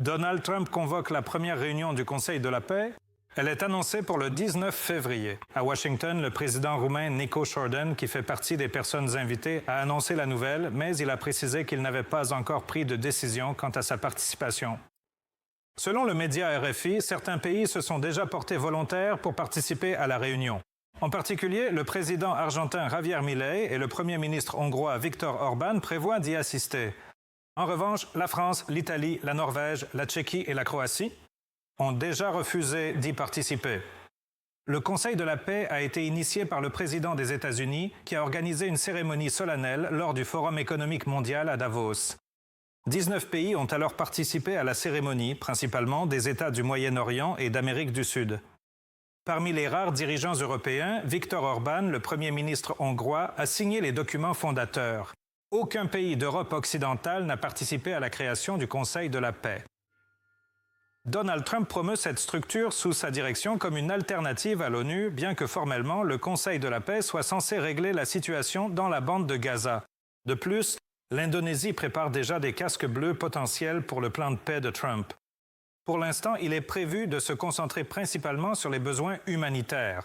Donald Trump convoque la première réunion du Conseil de la paix. Elle est annoncée pour le 19 février. À Washington, le président roumain Nico Jordan, qui fait partie des personnes invitées, a annoncé la nouvelle, mais il a précisé qu'il n'avait pas encore pris de décision quant à sa participation. Selon le média RFI, certains pays se sont déjà portés volontaires pour participer à la réunion. En particulier, le président argentin Javier Milei et le premier ministre hongrois Viktor Orbán prévoient d'y assister. En revanche, la France, l'Italie, la Norvège, la Tchéquie et la Croatie ont déjà refusé d'y participer. Le Conseil de la paix a été initié par le président des États-Unis qui a organisé une cérémonie solennelle lors du Forum économique mondial à Davos. 19 pays ont alors participé à la cérémonie, principalement des États du Moyen-Orient et d'Amérique du Sud. Parmi les rares dirigeants européens, Viktor Orbán, le Premier ministre hongrois, a signé les documents fondateurs. Aucun pays d'Europe occidentale n'a participé à la création du Conseil de la paix. Donald Trump promeut cette structure sous sa direction comme une alternative à l'ONU, bien que formellement, le Conseil de la paix soit censé régler la situation dans la bande de Gaza. De plus, l'Indonésie prépare déjà des casques bleus potentiels pour le plan de paix de Trump. Pour l'instant, il est prévu de se concentrer principalement sur les besoins humanitaires.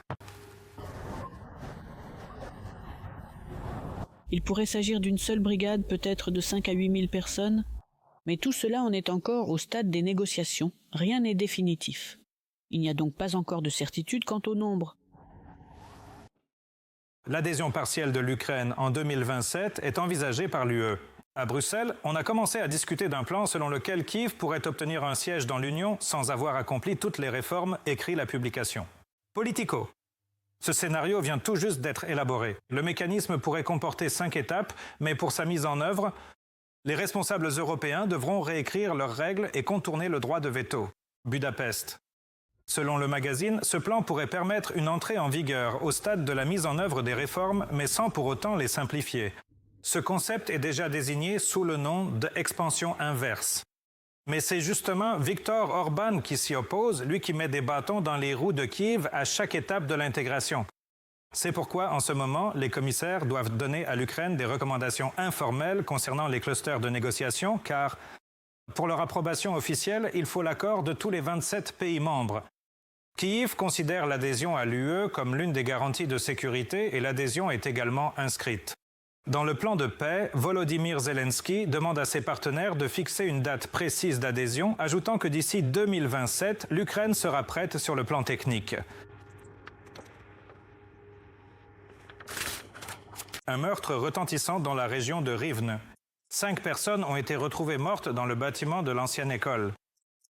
Il pourrait s'agir d'une seule brigade, peut-être de 5 à 8 000 personnes, mais tout cela en est encore au stade des négociations. Rien n'est définitif. Il n'y a donc pas encore de certitude quant au nombre. L'adhésion partielle de l'Ukraine en 2027 est envisagée par l'UE. À Bruxelles, on a commencé à discuter d'un plan selon lequel Kiev pourrait obtenir un siège dans l'Union sans avoir accompli toutes les réformes, écrit la publication. Politico. Ce scénario vient tout juste d'être élaboré. Le mécanisme pourrait comporter 5 étapes, mais pour sa mise en œuvre, les responsables européens devront réécrire leurs règles et contourner le droit de veto. Budapest. Selon le magazine, ce plan pourrait permettre une entrée en vigueur au stade de la mise en œuvre des réformes, mais sans pour autant les simplifier. Ce concept est déjà désigné sous le nom d'expansion inverse. Mais c'est justement Viktor Orbán qui s'y oppose, lui qui met des bâtons dans les roues de Kiev à chaque étape de l'intégration. C'est pourquoi, en ce moment, les commissaires doivent donner à l'Ukraine des recommandations informelles concernant les clusters de négociation, car pour leur approbation officielle, il faut l'accord de tous les 27 pays membres. Kiev considère l'adhésion à l'UE comme l'une des garanties de sécurité et l'adhésion est également inscrite. Dans le plan de paix, Volodymyr Zelensky demande à ses partenaires de fixer une date précise d'adhésion, ajoutant que d'ici 2027, l'Ukraine sera prête sur le plan technique. Un meurtre retentissant dans la région de Rivne. 5 personnes ont été retrouvées mortes dans le bâtiment de l'ancienne école.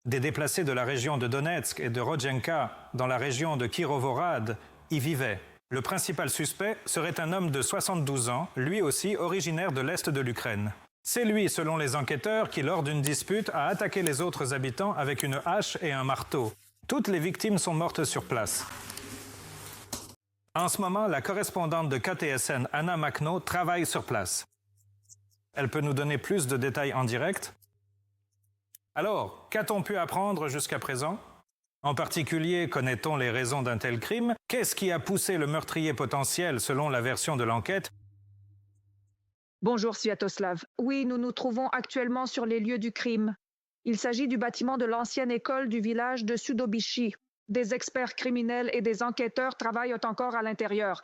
Des déplacés de la région de Donetsk et de Rodjenka, dans la région de Kirovorad, y vivaient. Le principal suspect serait un homme de 72 ans, lui aussi originaire de l'est de l'Ukraine. C'est lui, selon les enquêteurs, qui, lors d'une dispute, a attaqué les autres habitants avec une hache et un marteau. Toutes les victimes sont mortes sur place. En ce moment, la correspondante de KTSN, Anna Makno, travaille sur place. Elle peut nous donner plus de détails en direct? Alors, qu'a-t-on pu apprendre jusqu'à présent? En particulier, connaît-on les raisons d'un tel crime? Qu'est-ce qui a poussé le meurtrier potentiel selon la version de l'enquête? Bonjour Sviatoslav. Oui, nous nous trouvons actuellement sur les lieux du crime. Il s'agit du bâtiment de l'ancienne école du village de Sudobichi. Des experts criminels et des enquêteurs travaillent encore à l'intérieur.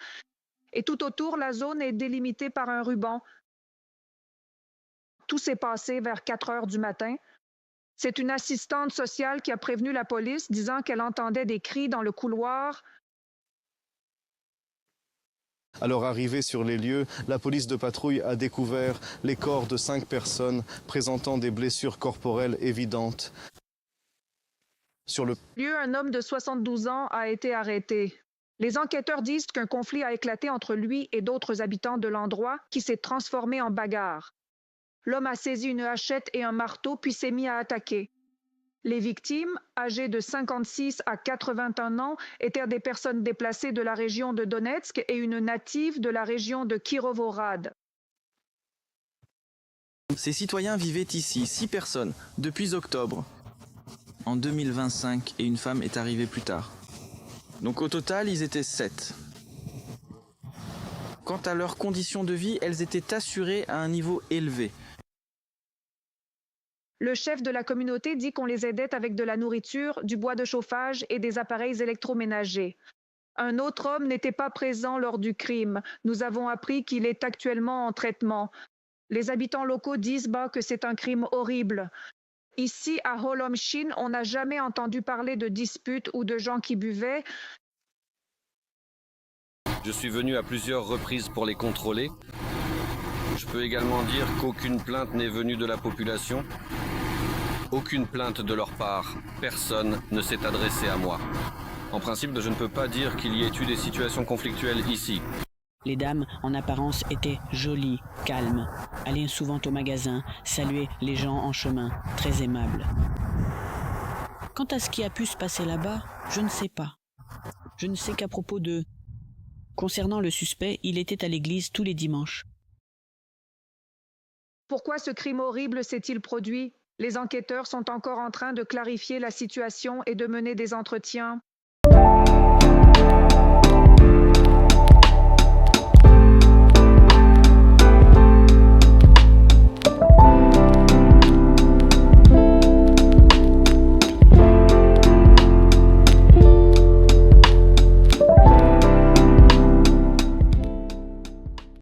Et tout autour, la zone est délimitée par un ruban. Tout s'est passé vers 4 heures du matin. C'est une assistante sociale qui a prévenu la police, disant qu'elle entendait des cris dans le couloir. Alors arrivée sur les lieux, la police de patrouille a découvert les corps de 5 personnes présentant des blessures corporelles évidentes. Sur le lieu, un homme de 72 ans a été arrêté. Les enquêteurs disent qu'un conflit a éclaté entre lui et d'autres habitants de l'endroit qui s'est transformé en bagarre. L'homme a saisi une hachette et un marteau puis s'est mis à attaquer. Les victimes, âgées de 56 à 81 ans, étaient des personnes déplacées de la région de Donetsk et une native de la région de Kirovorad. Ces citoyens vivaient ici, 6 personnes, depuis octobre. En 2025, et une femme est arrivée plus tard. Donc au total, ils étaient 7. Quant à leurs conditions de vie, elles étaient assurées à un niveau élevé. Le chef de la communauté dit qu'on les aidait avec de la nourriture, du bois de chauffage et des appareils électroménagers. Un autre homme n'était pas présent lors du crime. Nous avons appris qu'il est actuellement en traitement. Les habitants locaux disent que c'est un crime horrible. Ici, à Holom Shin, on n'a jamais entendu parler de disputes ou de gens qui buvaient. Je suis venu à plusieurs reprises pour les contrôler. Je peux également dire qu'aucune plainte n'est venue de la population. Aucune plainte de leur part. Personne ne s'est adressé à moi. En principe, je ne peux pas dire qu'il y ait eu des situations conflictuelles ici. Les dames, en apparence, étaient jolies, calmes, allaient souvent au magasin, saluaient les gens en chemin, très aimables. Quant à ce qui a pu se passer là-bas, je ne sais pas. Je ne sais qu'à propos de... Concernant le suspect, il était à l'église tous les dimanches. Pourquoi ce crime horrible s'est-il produit? Les enquêteurs sont encore en train de clarifier la situation et de mener des entretiens.